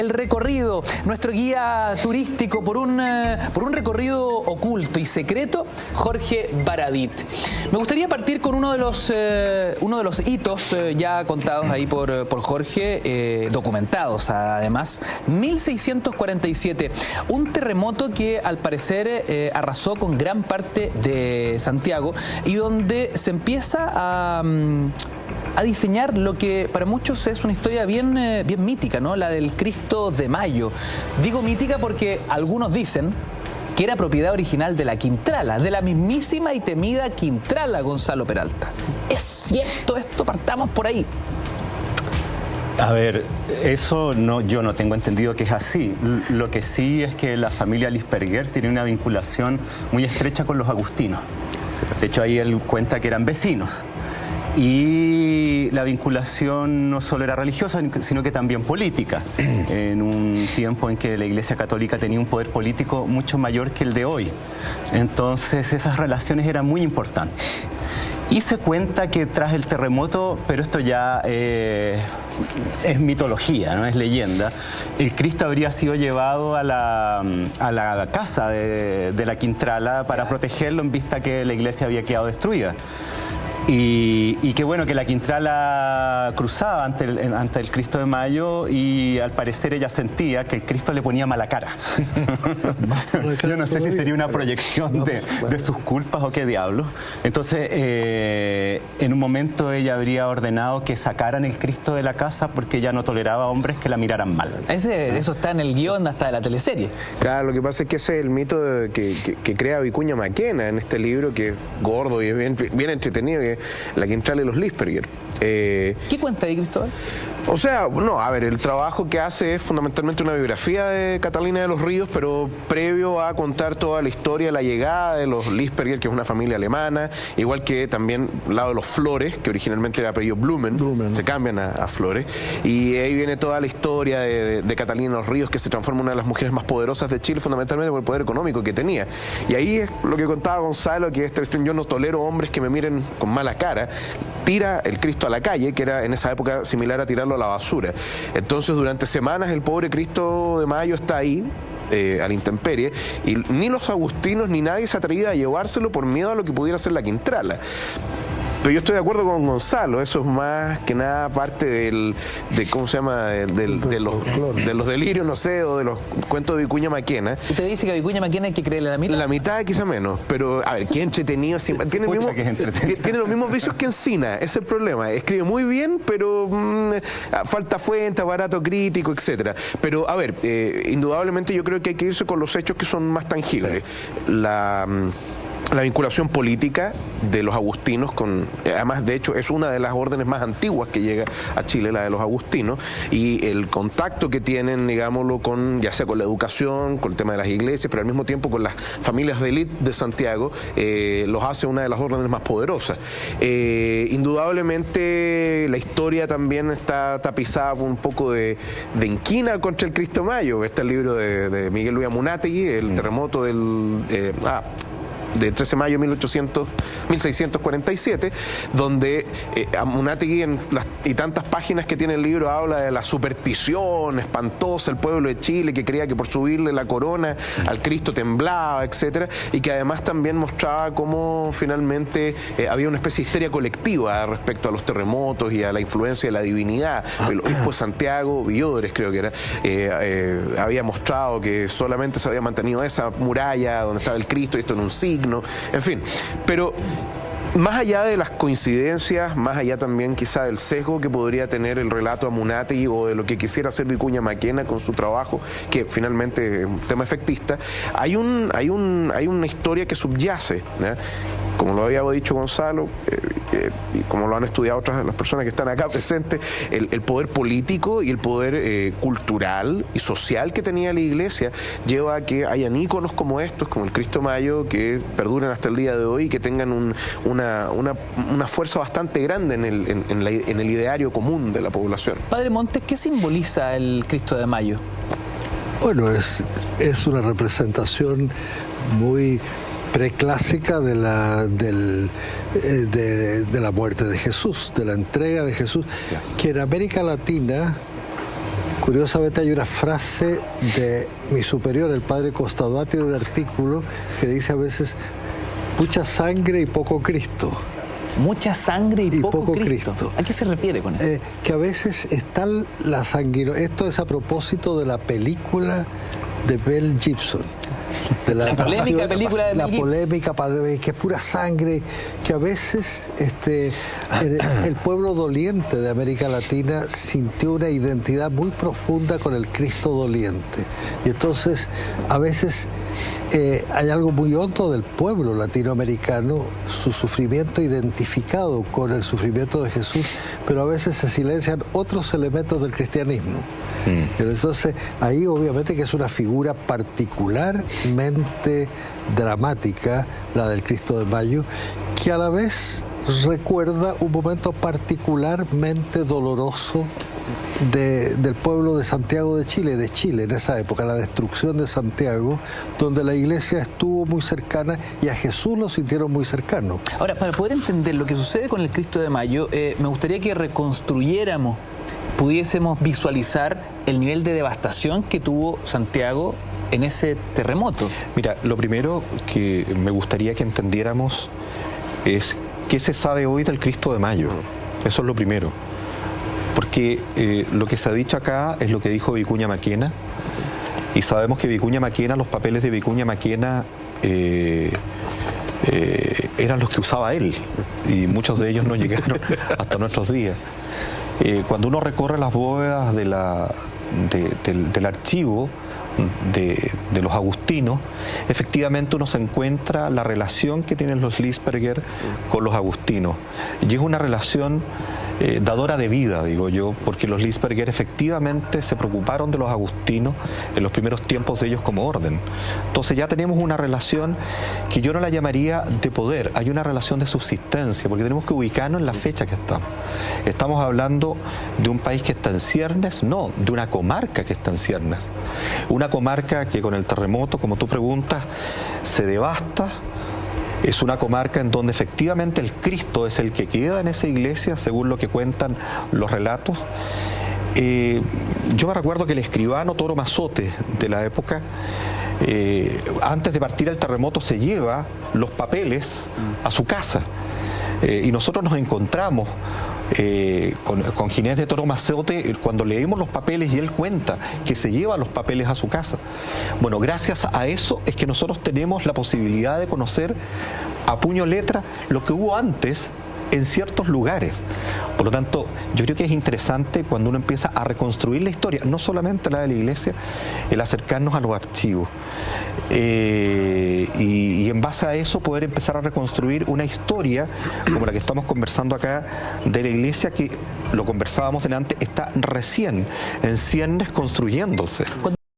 El recorrido, nuestro guía turístico por un recorrido oculto y secreto, Jorge Baradit. Me gustaría partir con uno de los hitos ya contados ahí por Jorge, documentados además. 1647, un terremoto que al parecer arrasó con gran parte de Santiago y donde se empieza a diseñar lo que para muchos es una historia bien mítica, ¿no? La del Cristo de Mayo. Digo mítica porque algunos dicen que era propiedad original de la Quintrala, de la mismísima y temida Quintrala, Gonzalo Peralta. ¿Es cierto esto? Partamos por ahí. A ver, eso yo no tengo entendido que es así. Lo que sí es que la familia Lisperguer tiene una vinculación muy estrecha con los agustinos. De hecho, ahí él cuenta que eran vecinos. Y la vinculación no solo era religiosa, sino que también política, en un tiempo en que la Iglesia Católica tenía un poder político mucho mayor que el de hoy. Entonces esas relaciones eran muy importantes. Y se cuenta que tras el terremoto, pero esto ya es mitología, no es leyenda, el Cristo habría sido llevado a la casa de la Quintrala para protegerlo en vista que la iglesia había quedado destruida. Y qué bueno que la Quintrala cruzaba ante el Cristo de Mayo y al parecer ella sentía que el Cristo le ponía mala cara. Yo no sé si sería una proyección de sus culpas o qué diablos. Entonces, en un momento ella habría ordenado que sacaran el Cristo de la casa porque ella no toleraba hombres que la miraran mal. Eso está en el guión hasta de la teleserie. Claro, lo que pasa es que ese es el mito que crea Vicuña Maquena en este libro, que es gordo y es bien entretenido, que la Quintrala y los Lisperguer. ¿Qué cuenta ahí, Cristóbal? O sea, no, a ver, el trabajo que hace es fundamentalmente una biografía de Catalina de los Ríos, pero previo a contar toda la historia de la llegada de los Lisperguer, que es una familia alemana, igual que también al lado de los Flores, que originalmente era apellido Blumen, se cambian a Flores, y ahí viene toda la historia de Catalina de los Ríos, que se transforma en una de las mujeres más poderosas de Chile, fundamentalmente por el poder económico que tenía. Y ahí es lo que contaba Gonzalo, que yo no tolero hombres que me miren con mala cara. Tira el Cristo a la calle, que era en esa época similar a tirarlo a la basura. Entonces, durante semanas el pobre Cristo de Mayo está ahí, a la intemperie, y ni los agustinos ni nadie se atrevía a llevárselo por miedo a lo que pudiera hacer la Quintrala. Pero yo estoy de acuerdo con Gonzalo, eso es más que nada parte de los delirios, no sé, o de los cuentos de Vicuña Maquena. ¿Usted dice que a Vicuña Maquena hay que creerle la mitad? La mitad quizá menos, pero a ver, qué entretenido, tiene los mismos vicios que Encina, ese es el problema. Escribe muy bien, pero falta fuente, aparato crítico, etcétera. Pero a ver, indudablemente yo creo que hay que irse con los hechos que son más tangibles. Sí. La vinculación política de los agustinos además de hecho es una de las órdenes más antiguas que llega a Chile, la de los agustinos, y el contacto que tienen, digámoslo, ya sea con la educación, con el tema de las iglesias, pero al mismo tiempo con las familias de élite de Santiago, los hace una de las órdenes más poderosas. Indudablemente la historia también está tapizada por un poco de inquina contra el Cristo Mayo. Está el libro de Miguel Luis Amunátegui, el terremoto de 13 de mayo de 1647, donde Amunátegui y tantas páginas que tiene el libro habla de la superstición espantosa del pueblo de Chile, que creía que por subirle la corona al Cristo temblaba, etcétera, y que además también mostraba cómo finalmente había una especie de histeria colectiva respecto a los terremotos y a la influencia de la divinidad. El obispo de Santiago, Villodres creo que era, había mostrado que solamente se había mantenido esa muralla donde estaba el Cristo, y esto en un signo. En fin, pero más allá de las coincidencias, más allá también quizá del sesgo que podría tener el relato Amunátegui o de lo que quisiera hacer Vicuña Maquena con su trabajo, que finalmente es un tema efectista, hay una historia que subyace, ¿no? Como lo había dicho Gonzalo, y como lo han estudiado otras de las personas que están acá presentes, el poder político y el poder cultural y social que tenía la iglesia lleva a que hayan íconos como estos, como el Cristo Mayo, que perduren hasta el día de hoy y que tengan una fuerza bastante grande en el ideario común de la población. Padre Montes, ¿qué simboliza el Cristo de Mayo? Bueno, es una representación muy preclásica de la muerte de Jesús, de la entrega de Jesús, que en América Latina curiosamente hay una frase de mi superior, el padre Costadati, en un artículo que dice a veces mucha sangre y poco Cristo. Mucha sangre y poco Cristo. ¿A qué se refiere con eso? Que a veces está la sanguinolenta. Esto es a propósito de la película de Mel Gibson. De la polémica película de Mel Gibson. La polémica, que es pura sangre, que a veces el pueblo doliente de América Latina sintió una identidad muy profunda con el Cristo doliente. Y entonces, a veces hay algo muy hondo del pueblo latinoamericano, su sufrimiento identificado con el sufrimiento de Jesús, pero a veces se silencian otros elementos del cristianismo. Entonces, ahí obviamente que es una figura particularmente dramática, la del Cristo de Mayo, que a la vez recuerda un momento particularmente doloroso del pueblo de Santiago de Chile en esa época, la destrucción de Santiago, donde la iglesia estuvo muy cercana y a Jesús lo sintieron muy cercano. Ahora, para poder entender lo que sucede con el Cristo de Mayo, me gustaría que pudiésemos visualizar el nivel de devastación que tuvo Santiago en ese terremoto. Mira, lo primero que me gustaría que entendiéramos es qué se sabe hoy del Cristo de Mayo. Eso es lo primero. Porque lo que se ha dicho acá es lo que dijo Vicuña Maquena, y sabemos que Vicuña Maquena, los papeles de Vicuña Maquena eran los que usaba él, y muchos de ellos no llegaron hasta nuestros días. Cuando uno recorre las bóvedas del archivo de los agustinos, efectivamente uno se encuentra la relación que tienen los Liesberger con los agustinos, y es una relación dadora de vida, digo yo, porque los Liesberger efectivamente se preocuparon de los agustinos en los primeros tiempos de ellos como orden. Entonces ya tenemos una relación que yo no la llamaría de poder, hay una relación de subsistencia, porque tenemos que ubicarnos en la fecha que estamos. Estamos hablando de un país que está en ciernes, no, de una comarca que está en ciernes. Una comarca que con el terremoto, como tú preguntas, se devasta. Es una comarca en donde efectivamente el Cristo es el que queda en esa iglesia, según lo que cuentan los relatos. Yo me recuerdo que el escribano Toro Mazote de la época, antes de partir el terremoto, se lleva los papeles a su casa. Y nosotros nos encontramos con Ginés de Toro Mazote cuando leímos los papeles, y él cuenta que se lleva los papeles a su casa. Bueno, gracias a eso es que nosotros tenemos la posibilidad de conocer a puño letra lo que hubo antes en ciertos lugares. Por lo tanto, yo creo que es interesante cuando uno empieza a reconstruir la historia, no solamente la de la iglesia, el acercarnos a los archivos. Y en base a eso poder empezar a reconstruir una historia como la que estamos conversando acá de la iglesia, que lo conversábamos delante, está recién en ciernes construyéndose.